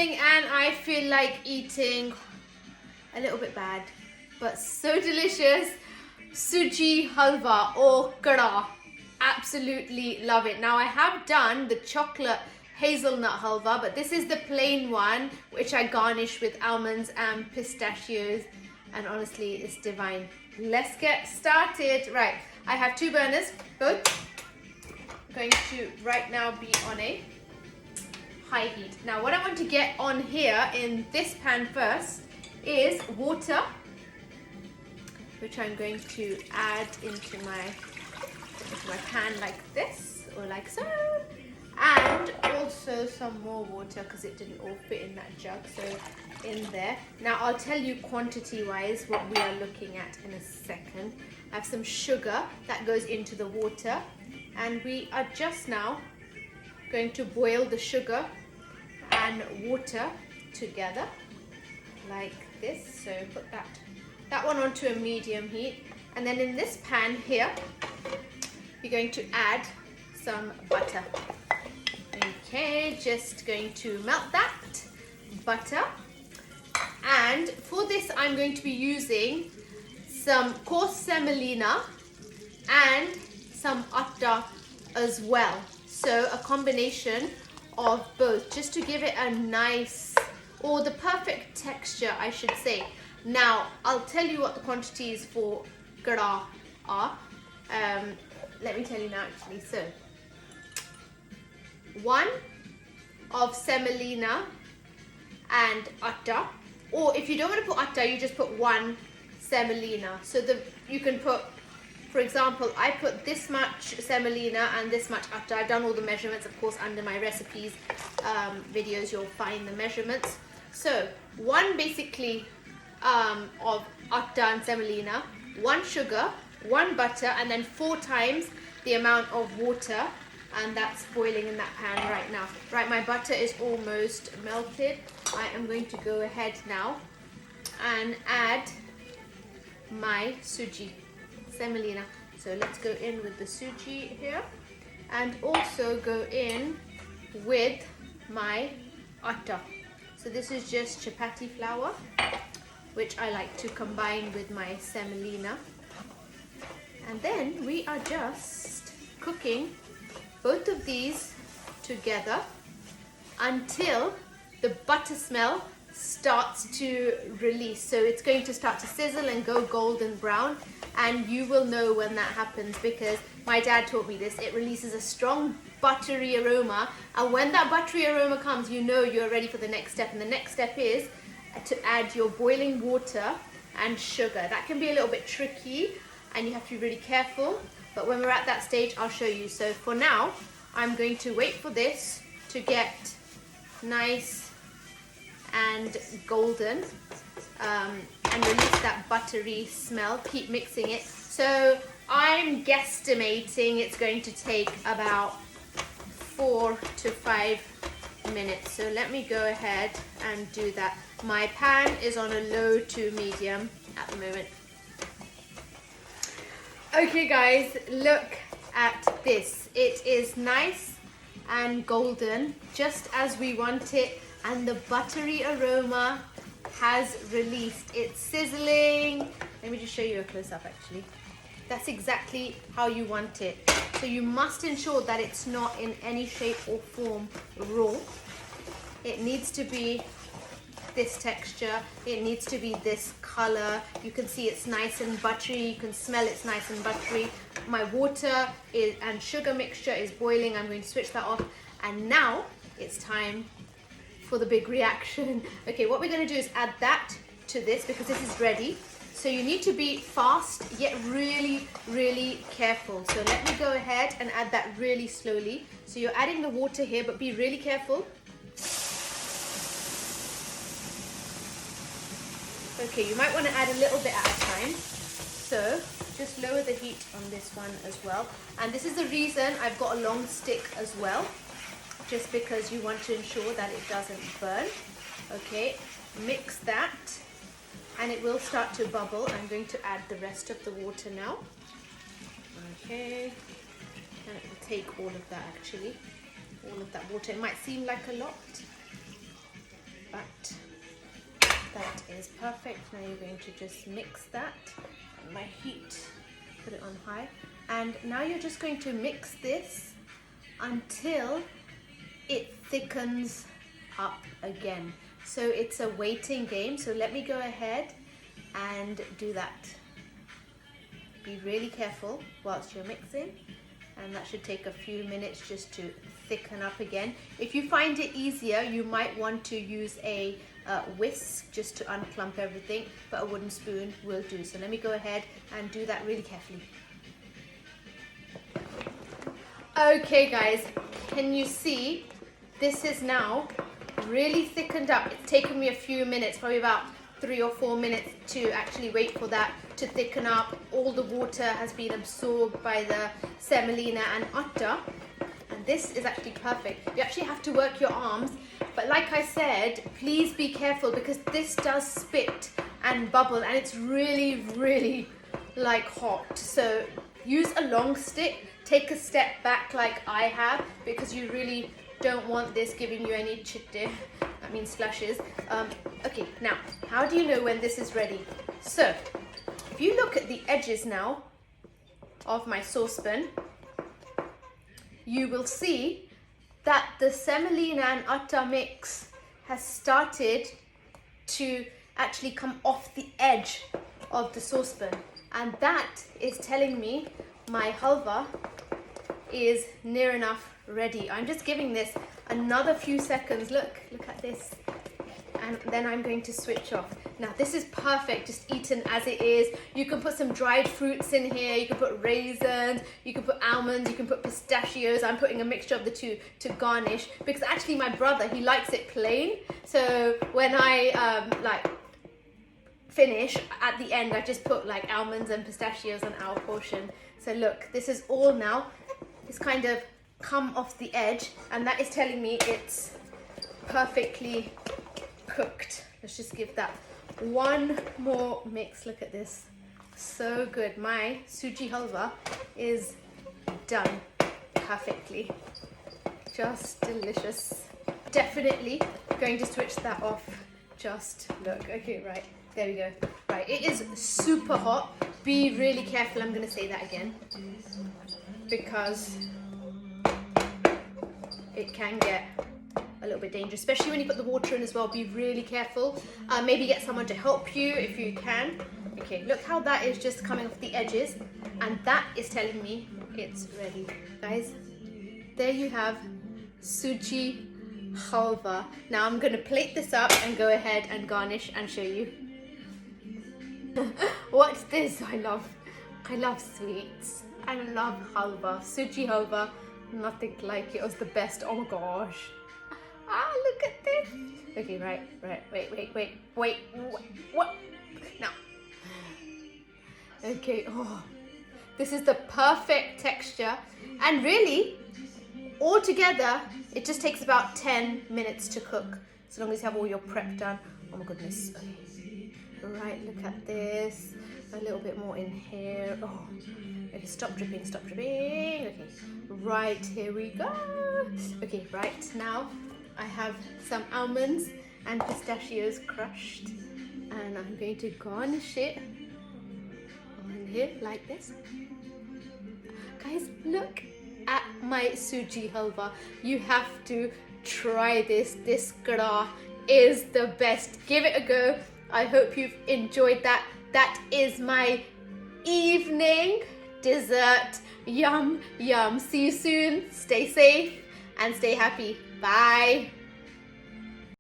evening and I feel like eating a little bit bad, but so delicious. Suji Halwa or karah. Absolutely love it. Now I have done the chocolate hazelnut halwa, but this is the plain one, which I garnish with almonds and pistachios, and honestly it's divine. Let's get started. Right, I have two burners, both going to right now be on a high heat. Now what I want to get on here in this pan first is water, which I'm going to add into my pan like this or like so, and also some more water because it didn't all fit in that jug, so in there. Now I'll tell you quantity wise what we are looking at in a second. I have some sugar that goes into the water, and we are just now going to boil the sugar and water together like this. So put that one onto a medium heat, and then in this pan here we're going to add some butter. Okay, just going to melt that butter, and for this I'm going to be using some coarse semolina and some atta as well, so a combination of both, just to give it a nice, or the perfect texture I should say. Now I'll tell you what the quantities for karah are. Let me tell you now actually. So 1 of semolina and atta, or if you don't want to put atta, you just put 1 semolina. So you can put, for example, I put this much semolina and this much atta. I've done all the measurements, of course, under my recipes videos you'll find the measurements. So 1 basically of atta and semolina, 1 sugar, 1 butter, and then 4 times the amount of water, and that's boiling in that pan right now. Right, my butter is almost melted. I am going to go ahead now and add my suji semolina. So let's go in with the suji here, and also go in with my atta. So this is just chapatti flour, which I like to combine with my semolina. And then we are just cooking both of these together until the butter smell starts to release. So it's going to start to sizzle and go golden brown, and you will know when that happens because my dad taught me this. It releases a strong buttery aroma, and when that buttery aroma comes, you know you're ready for the next step. And the next step is to add your boiling water and sugar. That can be a little bit tricky and you have to be really careful, but when we're at that stage I'll show you. So for now I'm going to wait for this to get nice and golden and release that buttery smell. Keep mixing it. So I'm guesstimating it's going to take about 4 to 5 minutes. So let me go ahead and do that. My pan is on a low to medium at the moment. Okay guys, look at this. It is nice and golden, just as we want it, and the buttery aroma has released. It's sizzling. Let me just show you a close-up actually. That's exactly how you want it. So you must ensure that it's not in any shape or form raw. It needs to be this texture, it needs to be this color. You can see it's nice and buttery, you can smell it's nice and buttery. My water and sugar mixture is boiling. I'm going to switch that off, and now it's time for the big reaction. Okay, what we're going to do is add that to this because this is ready. So you need to be fast yet really, really careful. So let me go ahead and add that really slowly. So you're adding the water here, but be really careful. Okay, you might want to add a little bit at a time. So just lower the heat on this one as well. And this is the reason I've got a long stick as well, just because you want to ensure that it doesn't burn. Okay, mix that and it will start to bubble. I'm going to add the rest of the water now. Okay, and it will take all of that actually, all of that water. It might seem like a lot, But that is perfect. Now you're going to just mix that. My heat, put it on high. And now you're just going to mix this until it thickens up again. So it's a waiting game. So let me go ahead and do that. Be really careful whilst you're mixing, and that should take a few minutes just to thicken up again. If you find it easier, you might want to use a whisk just to unclump everything, but a wooden spoon will do. So let me go ahead and do that really carefully. Okay guys, can you see this is now really thickened up? It's taken me a few minutes, probably about 3 or 4 minutes to actually wait for that to thicken up. All the water has been absorbed by the semolina and atta, and this is actually perfect. You actually have to work your arms, but like I said, please be careful because this does spit and bubble, and it's really like hot. So use a long stick, take a step back like I have, because you really don't want this giving you any chitte, that means splashes. Okay, now, how do you know when this is ready? So, if you look at the edges now of my saucepan, you will see that the semolina and atta mix has started to actually come off the edge of the saucepan. And that is telling me my halwa is near enough ready. I'm just giving this another few seconds. Look at this. And then I'm going to switch off. Now this is perfect, just eaten as it is. You can put some dried fruits in here, you can put raisins, you can put almonds, you can put pistachios. I'm putting a mixture of the two to garnish, because actually my brother, he likes it plain. So when I finish, at the end I just put like almonds and pistachios on our portion. So look, this is all now, it's kind of come off the edge, and that is telling me it's perfectly cooked. Let's just give that one more mix. Look at this, so good. My Suji Halwa is done perfectly, just delicious. Definitely going to switch that off. Just look. Okay, right, there we go. Right, it is super hot. Be really careful. I'm going to say that again because it can get a little bit dangerous, especially when you put the water in as well. Be really careful. Maybe get someone to help you if you can. Okay, look how that is just coming off the edges, and that is telling me it's ready. Guys, there you have Suji Halwa. Now I'm going to plate this up and go ahead and garnish and show you. What's this? I love sweets. I love halwa. Suji Halwa, nothing like it. It was the best. Oh my gosh. Look at this. Okay, right. Wait. What? No. Okay, this is the perfect texture. And really, altogether, it just takes about 10 minutes to cook, as long as you have all your prep done. Oh my goodness. Okay. Right, look at this. A little bit more in here. Okay, stop dripping. Okay, right, here we go. Okay, right, now I have some almonds and pistachios crushed, and I'm going to garnish it on here like this. Guys, look at my Suji Halwa. You have to try this. This karah is the best. Give it a go. I hope you've enjoyed that. That is my evening dessert. Yum, yum. See you soon. Stay safe and stay happy. Bye.